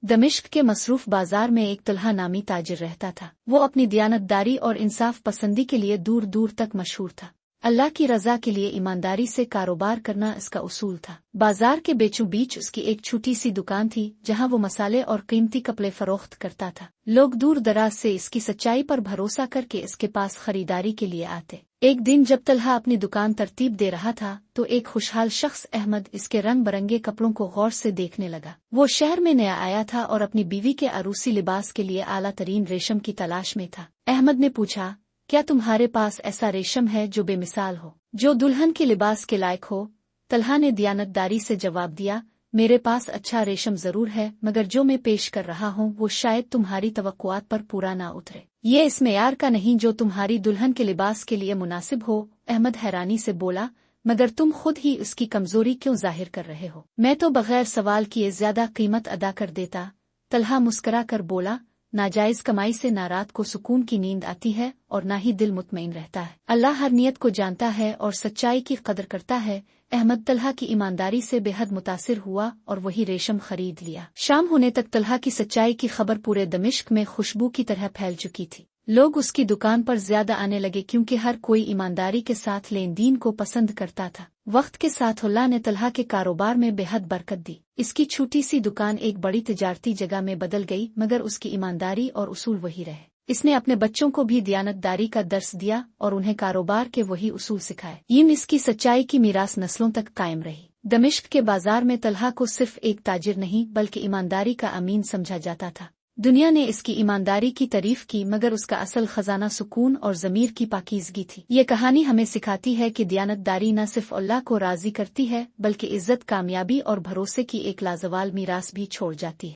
दमिश्क के मसरूफ बाजार में एक तलहा नामी ताजिर रहता था। वो अपनी दियानतदारी और इंसाफ पसंदी के लिए दूर दूर तक मशहूर था। अल्लाह की रजा के लिए ईमानदारी से कारोबार करना इसका उसूल था। बाजार के बीचों बीच उसकी एक छोटी सी दुकान थी जहां वो मसाले और कीमती कपड़े फरोख्त करता था। लोग दूर दराज से इसकी सच्चाई पर भरोसा करके इसके पास खरीदारी के लिए आते। एक दिन जब तलहा अपनी दुकान तरतीब दे रहा था तो एक खुशहाल शख्स अहमद इसके रंग बरंगे कपड़ों को गौर से देखने लगा। वो शहर में नया आया था और अपनी बीवी के अरूसी लिबास के लिए आला तरीन रेशम की तलाश में था। अहमद ने पूछा, क्या तुम्हारे पास ऐसा रेशम है जो बेमिसाल हो, जो दुल्हन के लिबास के लायक हो? तलहा ने दियानतदारी से जवाब दिया, मेरे पास अच्छा रेशम जरूर है, मगर जो मैं पेश कर रहा हूँ वो शायद तुम्हारी तवक्कुआत पर पूरा ना उतरे। ये इस मेयार का नहीं जो तुम्हारी दुल्हन के लिबास के लिए मुनासिब हो। अहमद हैरानी से बोला, मगर तुम खुद ही उसकी कमजोरी क्यों जाहिर कर रहे हो? मैं तो बगैर सवाल किए ज्यादा कीमत अदा कर देता। तलहा मुस्करा कर बोला, नाजायज कमाई से ना रात को सुकून की नींद आती है और ना ही दिल मुतमईन रहता है। अल्लाह हर नियत को जानता है और सच्चाई की कदर करता है। अहमद तलहा की ईमानदारी से बेहद मुतासिर हुआ और वही रेशम खरीद लिया। शाम होने तक तलहा की सच्चाई की खबर पूरे दमिश्क में खुशबू की तरह फैल चुकी थी। लोग उसकी दुकान पर ज्यादा आने लगे क्योंकि हर कोई ईमानदारी के साथ लेन देन को पसंद करता था। वक्त के साथ अल्लाह ने तलहा के कारोबार में बेहद बरकत दी। इसकी छोटी सी दुकान एक बड़ी तिजारती जगह में बदल गई, मगर उसकी ईमानदारी और उसूल वही रहे। इसने अपने बच्चों को भी दियानतदारी का दर्स दिया और उन्हें कारोबार के वही उसूल सिखाए। यूं इसकी सच्चाई की मीरास नस्लों तक कायम रही। दमिश्क के बाजार में तलहा को सिर्फ एक ताजिर नहीं बल्कि ईमानदारी का अमीन समझा जाता था। दुनिया ने इसकी ईमानदारी की तारीफ की, मगर उसका असल खजाना सुकून और ज़मीर की पाकीज़गी थी। ये कहानी हमें सिखाती है कि दियानतदारी न सिर्फ अल्लाह को राज़ी करती है बल्कि इज्जत, कामयाबी और भरोसे की एक लाजवाल मीरास भी छोड़ जाती है।